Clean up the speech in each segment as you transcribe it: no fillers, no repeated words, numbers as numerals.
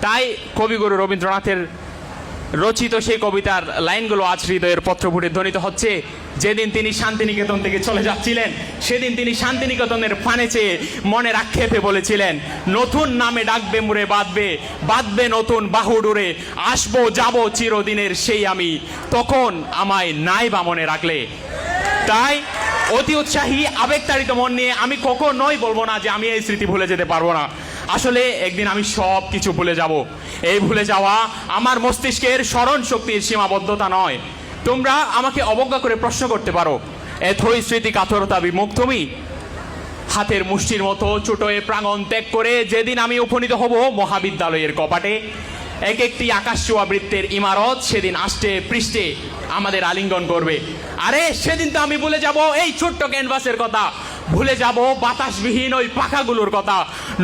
তাই কবিগুরু রবীন্দ্রনাথের রচিত সেই কবিতার লাইনগুলো আজ হৃদয়ের পত্রপুটে ধ্বনিত হচ্ছে। যেদিন তিনি শান্তিনিকেতন থেকে চলে যাচ্ছিলেন, সেদিন তিনি শান্তিনিকেতনের পানে চেয়ে মনের আক্ষেপে বলেছিলেন, নতুন নামে ডাকবে মুরে বাঁধবে, বাঁধবে নতুন বাহুডুরে, আসবো যাব চিরদিনের সেই আমি, তখন আমায় নাই বা মনে রাখলে। তাই অতি উৎসাহী আবেগতাড়িত মন নিয়ে আমি কখনোই বলবো না যে আমি এই স্মৃতি ভুলে যেতে পারবো না। আসলে একদিন আমি সব কিছু ভুলে যাব। এই ভুলে যাওয়া আমার মস্তিষ্কের স্মরণ শক্তির সীমাবদ্ধতা নয়। তোমরা আমাকে অবজ্ঞা করে প্রশ্ন করতে পারো, এথই স্মৃতি কাতরতা বিমুখ তুমি? হাতের মুষ্টির মতো ছোটয়ে প্রাঙ্গণ ত্যাগ করে যেদিন আমি উপনীত হব মহাবিদ্যালয়ের কপাটে, এক একটি আকাশ ছোঁয়া বৃত্তের ইমারত সেদিন আষ্টে পৃষ্ঠে আমাদের আলিঙ্গন করবে। আরে সেদিন তো আমি ভুলে যাব এই ছোট্ট ক্যানভাসের কথা, ভুলে যাব বাতাসবিহীন ওই পাখাগুলোর কথা।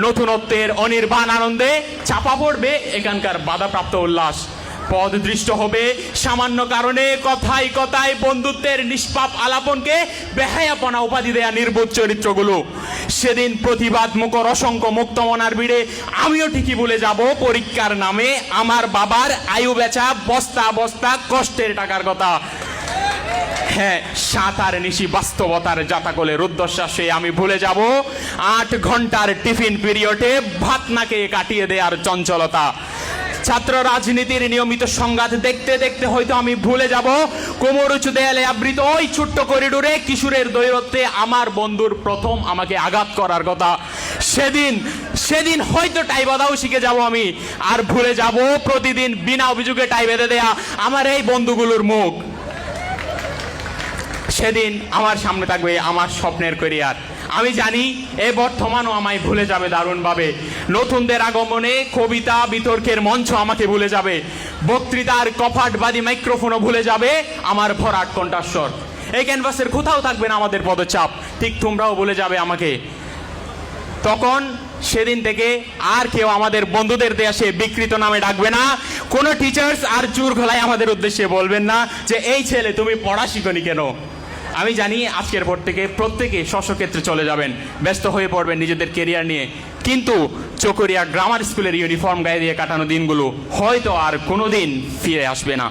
নতুনত্বের অনির্বাণ আনন্দে চাপা পড়বে এখানকার বাধাপ্রাপ্ত উল্লাস। পদ দৃষ্ট হবে সামান্য কারণে কথায় কথায় বন্ধুত্বের নিষ্পাপ আলাপনকে বেহায়াপনা উপাধি দেয়া নির্বোধ চরিত্রগুলো। সেদিন প্রতিবাদ মুখর অসংখ্য মুক্তমনার ভিড়ে আমিও ঠিকই ভুলে যাব পরীক্ষার নামে আমার বাবার আয়ু বেচা বস্তা বস্তা কষ্টের টাকার কথা। হ্যাঁ, সাঁতার নিশি বাস্তবতার জাতাকলে রুদ্ধশ্বাসে আমি ভুলে যাব 8 ঘন্টার টিফিন পিরিয়ডে ভাত না খেয়ে কাটিয়ে দেওয়ার চঞ্চলতা। ছাত্র রাজনীতির নিয়মিত সংঘাত দেখতে দেখতে হয়তো আমি ভুলে যাব কোমর উঁচু দেয়ালে আবৃত ওই ছোট্ট করিডোরে কিশোরের দৈরত্বে আমার বন্ধুর প্রথম আমাকে আঘাত করার কথা। সেদিন হয়তো টাই বাঁধাও শিখে যাব আমি, আর ভুলে যাব প্রতিদিন বিনা অভিযোগে টাই বেঁধে দেয়া আমার এই বন্ধুগুলোর মুখ। সেদিন আমার সামনে থাকবে আমার স্বপ্নের ক্যারিয়ার। আমি জানি এ বর্তমানও আমায় ভুলে যাবে দারুণভাবে। নতুনদের আগমনে কবিতা বিতর্কের মঞ্চ আমাকে ভুলে যাবে, বক্তৃতার কপাটবাদী মাইক্রোফোনও ভুলে যাবে আমার ভরাট কণ্ঠস্বর। এই ক্যানভাসের কোথাও থাকবে না আমাদের পদচাপ, ঠিক তোমরাও ভুলে যাবে আমাকে। তখন সেদিন থেকে আর কেউ আমাদের বন্ধুদের দেয়া সে বিকৃত নামে ডাকবে না। কোনো টিচার্স আর চুর গলায় আমাদের উদ্দেশ্যে বলবেন না যে এই ছেলে তুমি পড়া শিখনি কেন। আমি জানি আজকের পর থেকে প্রত্যেকে স্বস্বক্ষেত্রে চলে যাবেন, ব্যস্ত হয়ে পড়বেন নিজেদের কেরিয়ার নিয়ে, কিন্তু চকরিয়া গ্রামার স্কুলের ইউনিফর্ম গায়ে দিয়ে কাটানো দিনগুলো হয়তো আর কোনোদিন ফিরে আসবে না।